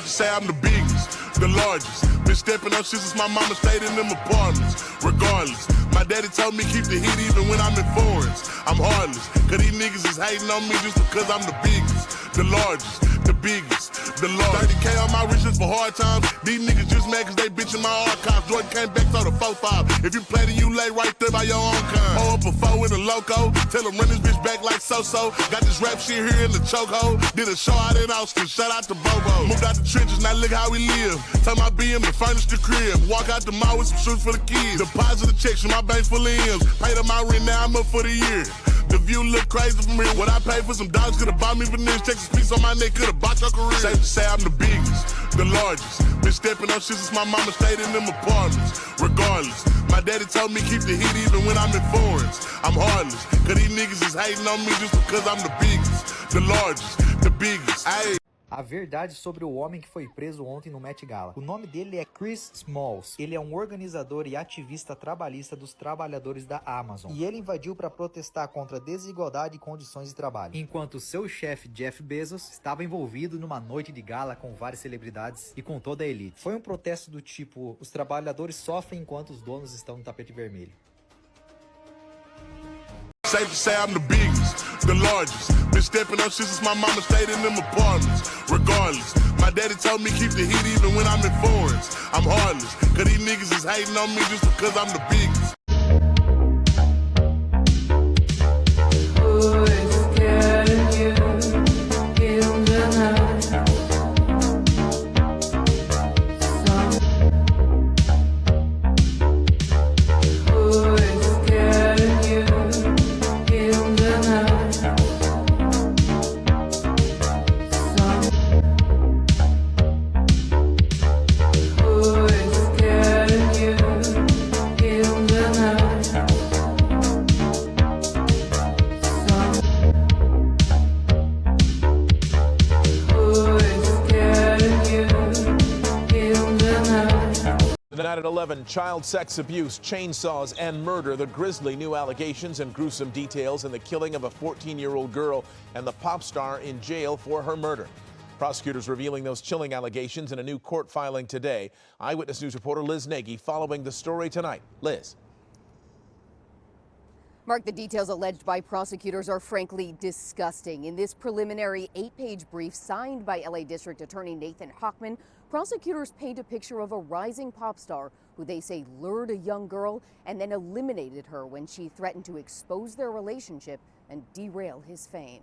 Safe to say I'm the biggest, the largest. Been stepping up shit since my mama stayed in them apartments. Regardless, my daddy told me keep the heat even when I'm in foreigns. I'm heartless, cause these niggas is hating on me just because I'm the biggest, the largest, the biggest, the largest. 30K on my riches for hard times. These niggas just mad cause they bitchin' my archives. Jordan came back to the 4-5. If you play then you lay right there by your own kind. Hold up a 4 in a loco. Tell them run this bitch back like so-so. Got this rap shit here in the chokehold. Did a show out in Austin. Shout out to Bobo. Moved out the trenches, now look how we live. Tell my BM to furnish the crib. Walk out the mall with some shoes for the kids. Deposit the checks from my bank full of M's. Paid up my rent, now I'm up for the year. The view look crazy from here. What I paid for some dogs could've bought me veneers. Texas piece on my neck could've bought your career. Safe to say I'm the biggest, the largest. Been stepping up shit since my mama stayed in them apartments. Regardless, my daddy told me keep the heat even when I'm in foreigns. I'm heartless, cause these niggas is hating on me just because I'm the biggest, the largest, the biggest. Ay. A verdade sobre o homem que foi preso ontem no Met Gala. O nome dele é Chris Smalls. Ele é um organizador e ativista trabalhista dos trabalhadores da Amazon. E ele invadiu para protestar contra a desigualdade e condições de trabalho. Enquanto seu chefe Jeff Bezos estava envolvido numa noite de gala com várias celebridades e com toda a elite. Foi um protesto do tipo, os trabalhadores sofrem enquanto os donos estão no tapete vermelho. Safe to say I'm the biggest, the largest. Been stepping up shit since my mama stayed in them apartments. Regardless, my daddy told me keep the heat even when I'm in foreigns. I'm heartless, cause these niggas is hating on me just because I'm the biggest. Who is scaring you in the night? Who is scaring you? Tonight at 11, child sex abuse, chainsaws, and murder. The grisly new allegations and gruesome details in the killing of a 14-year-old girl and the pop star in jail for her murder. Prosecutors revealing those chilling allegations in a new court filing today. Eyewitness News reporter Liz Nagy following the story tonight. Liz. Mark, the details alleged by prosecutors are frankly disgusting. In this preliminary 8-page brief signed by LA District Attorney Nathan Hochman, prosecutors paint a picture of a rising pop star who they say lured a young girl and then eliminated her when she threatened to expose their relationship and derail his fame.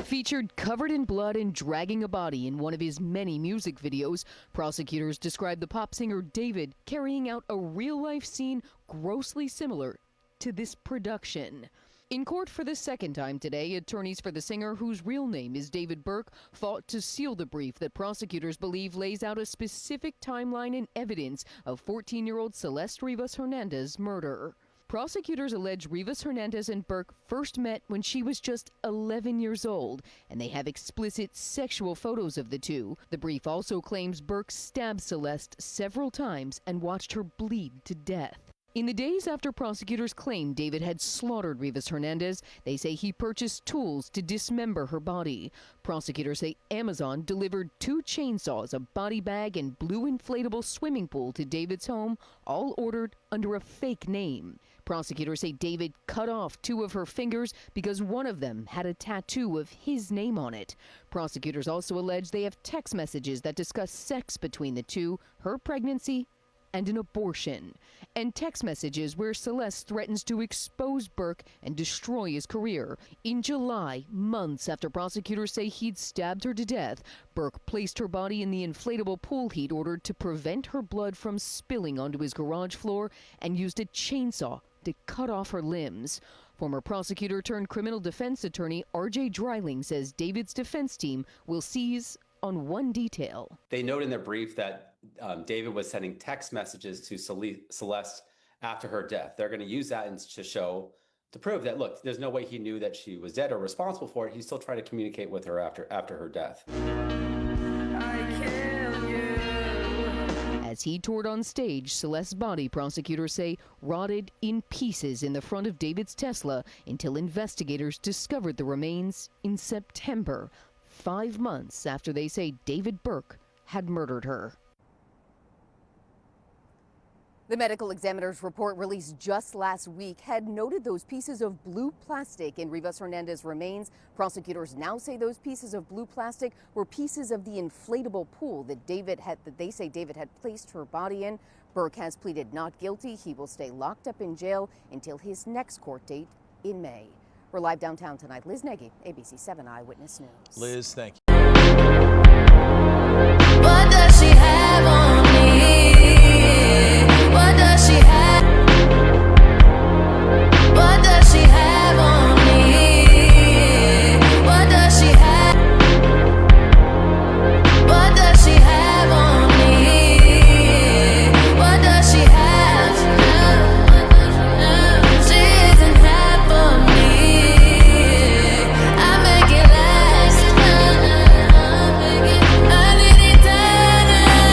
Featured covered in blood and dragging a body in one of his many music videos, prosecutors described the pop singer David carrying out a real-life scene grossly similar to this production. In court for the second time today, attorneys for the singer, whose real name is David Burke, fought to seal the brief that prosecutors believe lays out a specific timeline and evidence of 14-year-old Celeste Rivas-Hernandez's murder. Prosecutors allege Rivas-Hernandez and Burke first met when she was just 11 years old, and they have explicit sexual photos of the two. The brief also claims Burke stabbed Celeste several times and watched her bleed to death. In the days after prosecutors claimed David had slaughtered Rivas-Hernandez, they say he purchased tools to dismember her body. Prosecutors say Amazon delivered 2 chainsaws, a body bag, and blue inflatable swimming pool to David's home, all ordered under a fake name. Prosecutors say David cut off 2 of her fingers because one of them had a tattoo of his name on it. Prosecutors also allege they have text messages that discuss sex between the two, her pregnancy, and an abortion, and text messages where Celeste threatens to expose Burke and destroy his career. In July, months after prosecutors say he'd stabbed her to death, Burke placed her body in the inflatable pool he'd ordered to prevent her blood from spilling onto his garage floor and used a chainsaw to cut off her limbs. Former prosecutor turned criminal defense attorney R.J. Dreiling says David's defense team will seize on one detail. They note in their brief that David was sending text messages to Celeste after her death. They're going to use that to prove that, look, there's no way he knew that she was dead or responsible for it. He still tried to communicate with her after her death. As he toured on stage, Celeste's body, prosecutors say, rotted in pieces in the front of David's Tesla until investigators discovered the remains in September. 5 months after they say David Burke had murdered her. The medical examiner's report released just last week had noted those pieces of blue plastic in Rivas Hernandez's remains. Prosecutors now say those pieces of blue plastic were pieces of the inflatable pool that they say David had placed her body in. Burke has pleaded not guilty. He will stay locked up in jail until his next court date in May. We're live downtown tonight. Liz Nagy, ABC 7 Eyewitness News. Liz, thank you. What does she have on me? What does she have? What does she have on me? What does she have? What does she have on me? What does she have? She isn't half of me. I make it last. I need eternity.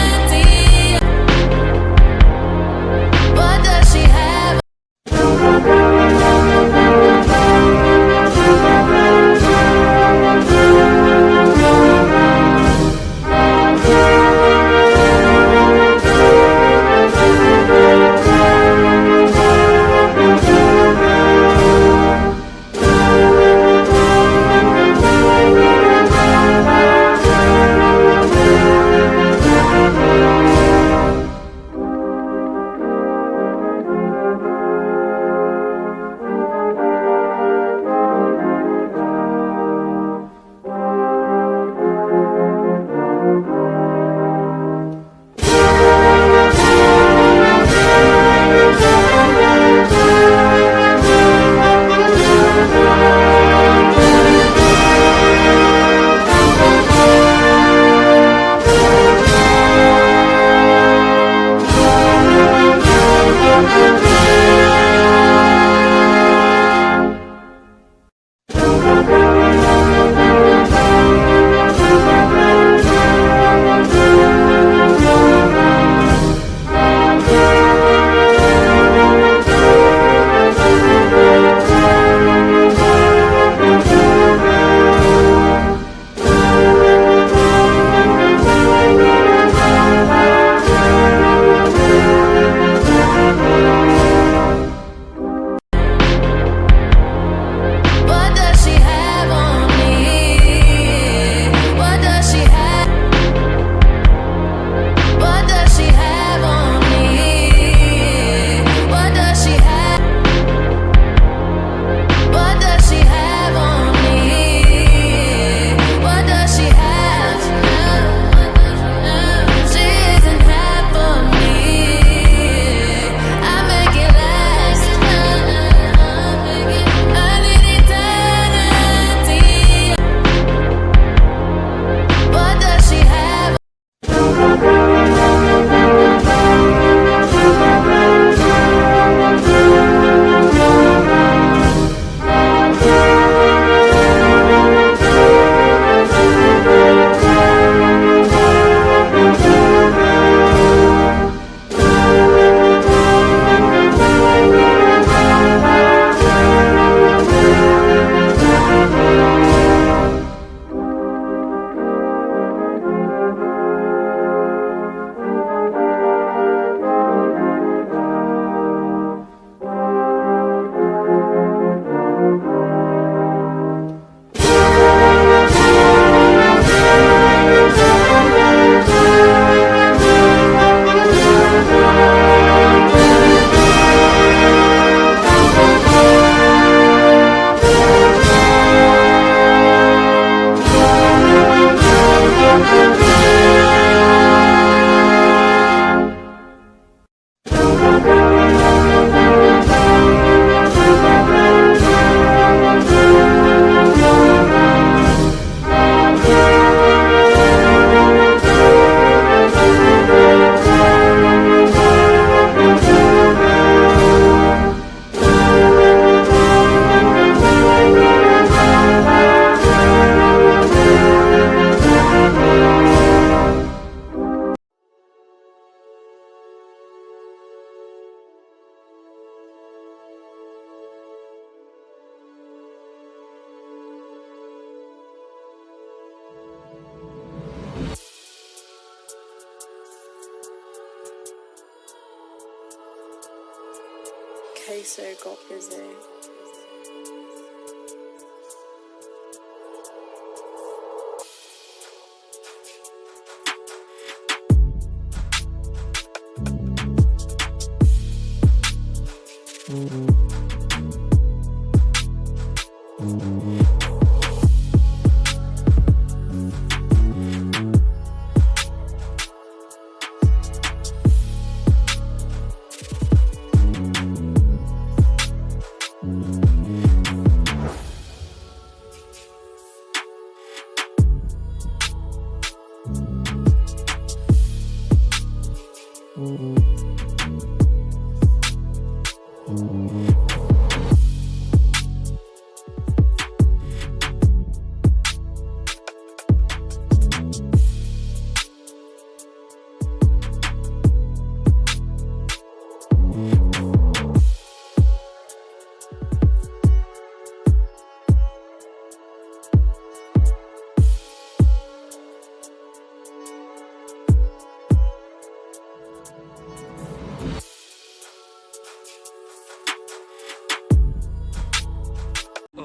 peso got busy.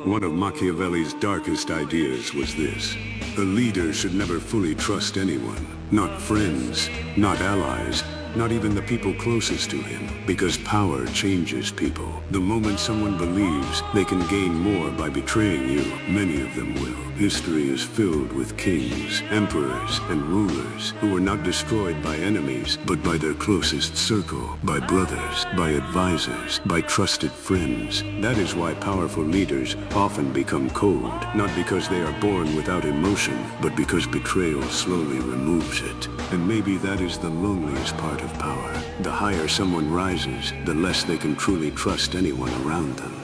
One of Machiavelli's darkest ideas was this: a leader should never fully trust anyone, not friends, not allies, not even the people closest to him, because power changes people. The moment someone believes they can gain more by betraying you, many of them will. History is filled with kings, emperors, and rulers who were not destroyed by enemies, but by their closest circle, by brothers, by advisors, by trusted friends. That is why powerful leaders often become cold, not because they are born without emotion, but because betrayal slowly removes it. And maybe that is the loneliest part of power. The higher someone rises, the less they can truly trust anyone around them.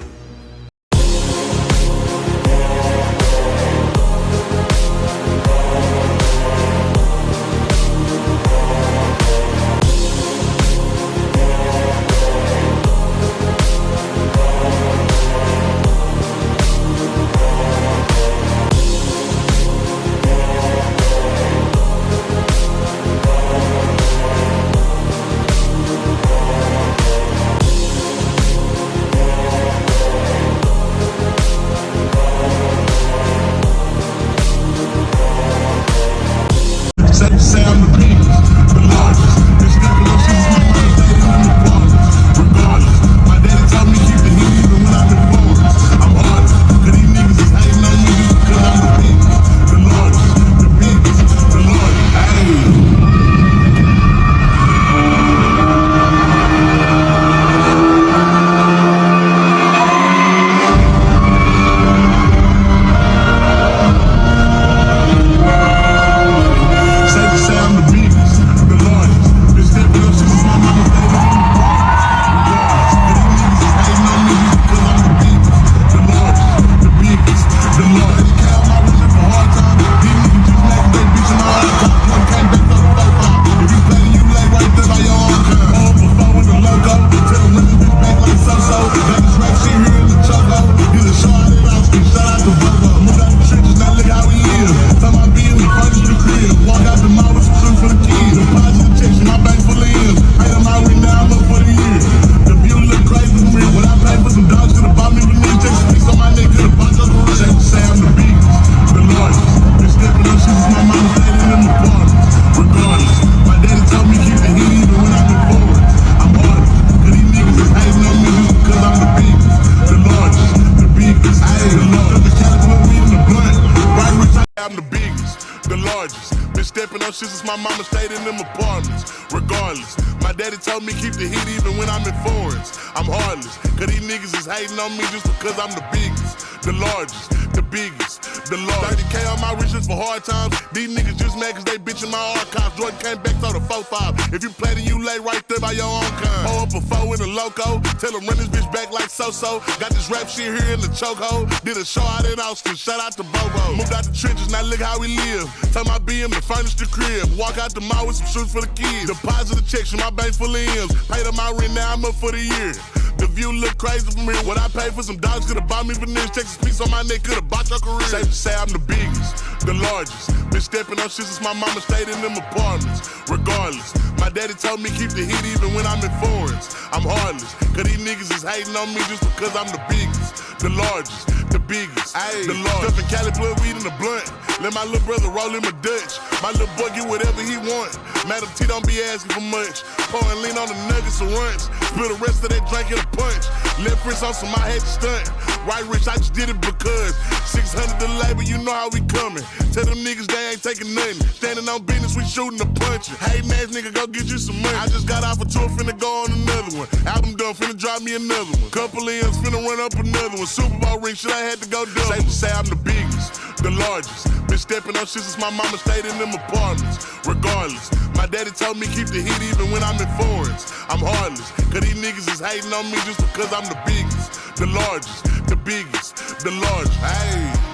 Since my mama stayed in them apartments. Regardless, my daddy told me keep the heat even when I'm in foreigns. I'm heartless, cause these niggas is hating on me just because I'm the biggest, the largest, the biggest, the largest. 30K on my riches for hard times. These niggas just mad cause they bitchin' my archives. Jordan came back, so the 4-5. If you play then you lay right there by your own kind. Pull up a 4 in a loco, tell them run this bitch back like so-so. Got this rap shit here in the chokehold. Did a show out in Austin, shout out to Bobo. Moved out the trenches, now look how we live. Tell my BM to furnish the crib. Walk out the mall with some shoes for the kids. Deposit the checks from my bank full of M's. Paid up my rent, now I'm up for the year. The view look crazy from here. What I paid for some dogs could've bought me veneers. Texas piece on my neck could've bought your career. Safe to say I'm the biggest, the largest. Been stepping on shit since my mama stayed in them apartments. Regardless, my daddy told me keep the heat even when I'm in foreigns. I'm heartless, cause these niggas is hating on me just because I'm the biggest, the largest, the biggest, the largest. Stuffing Cali blood weed in the blunt. Let my little brother roll him a Dutch. My little boy get whatever he want. Madam T don't be asking for much. Pour and lean on the nuggets and runch. Spill the rest of that drink in a punch. Left wrist on some I had to stunt. Right wrist, I just did it because 600 the labor, you know how we coming. Tell them niggas they ain't taking nothing. Standing on business, we shooting the punching. Hating ass nigga, go get you some money. I just got off a tour, finna go on another one. Album done, finna drop me another one. Couple M's, finna run up another one. Super Bowl ring, shit, I had to go double. Safe to say I'm the biggest, the largest. Been stepping on shit since my mama stayed in them apartments. Regardless, my daddy told me keep the heat even when I'm in foreigns. I'm heartless, cause these niggas is hating on me just because I'm the biggest, the largest, the biggest, the largest. Hey.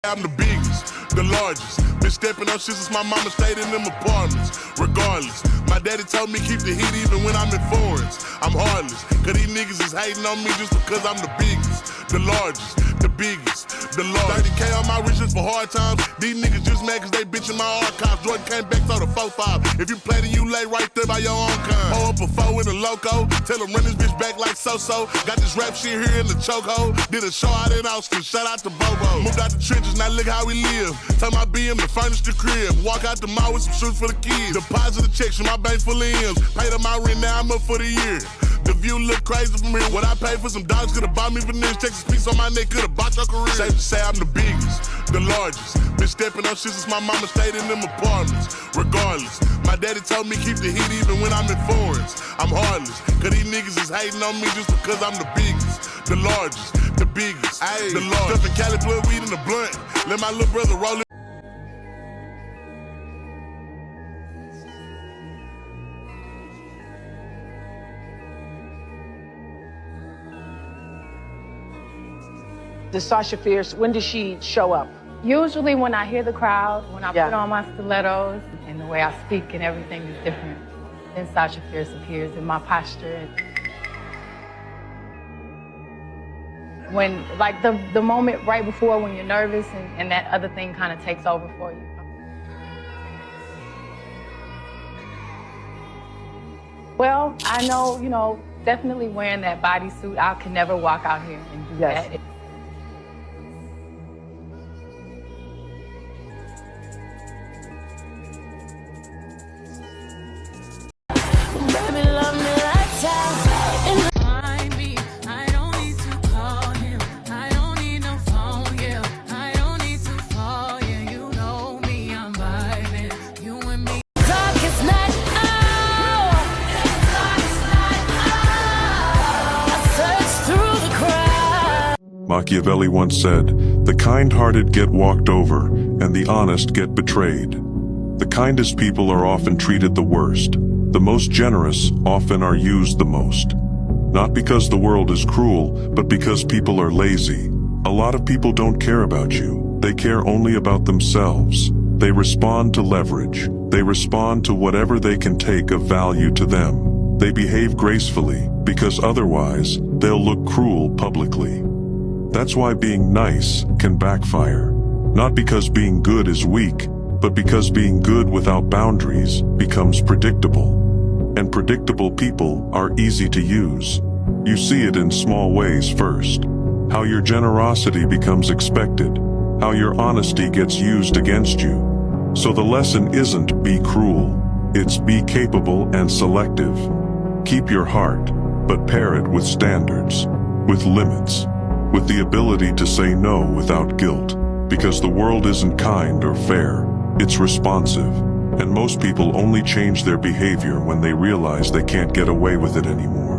I'm the biggest, the largest. Been stepping on shit since my mama stayed in them apartments. Regardless, my daddy told me keep the heat even when I'm in foreigns. I'm heartless, cause these niggas is hating on me just because I'm the biggest, the largest, the biggest, the largest. 30K on my riches for hard times. These niggas just mad cause they bitchin' my archives. Jordan came back, so the 4-5. If you play then you lay right there by your own kind. Pull up a 4 in a loco. Tell them run this bitch back like so-so. Got this rap shit here in the chokehold. Did a show out in Austin, shout out to Bobo. Moved out the trenches, now look how we live. Tell my BM to furnish the crib. Walk out the mall with some shoes for the kids. Deposit the checks from my bank full of M's. Paid up my rent, now I'm up for the year. The view look crazy from here. What I paid for some dogs could've bought me veneers. Texas piece on my neck could've bought your career. Safe to say I'm the biggest, the largest. Been stepping on shit since my mama stayed in them apartments. Regardless, my daddy told me keep the heat even when I'm in foreigns. I'm heartless, cause these niggas is hating on me just because I'm the biggest, the largest, the biggest, the largest. Stuffing Cali blood weed in the blunt. Let my little brother roll it. The Sasha Fierce, when does she show up? Usually when I hear the crowd, when I put on my stilettos, and the way I speak and everything is different, then Sasha Fierce appears in my posture. When, like the moment right before when you're nervous and that other thing kind of takes over for you. Well, I know, you know, definitely wearing that bodysuit, I can never walk out here and do that. Machiavelli once said, "The kind-hearted get walked over, and the honest get betrayed." The kindest people are often treated the worst. The most generous often are used the most. Not because the world is cruel, but because people are lazy. A lot of people don't care about you. They care only about themselves. They respond to leverage. They respond to whatever they can take of value to them. They behave gracefully, because otherwise, they'll look cruel publicly. That's why being nice can backfire. Not because being good is weak, but because being good without boundaries becomes predictable. And predictable people are easy to use. You see it in small ways first. How your generosity becomes expected. How your honesty gets used against you. So the lesson isn't be cruel. It's be capable and selective. Keep your heart, but pair it with standards, with limits, with the ability to say no without guilt. Because the world isn't kind or fair, it's responsive. And most people only change their behavior when they realize they can't get away with it anymore.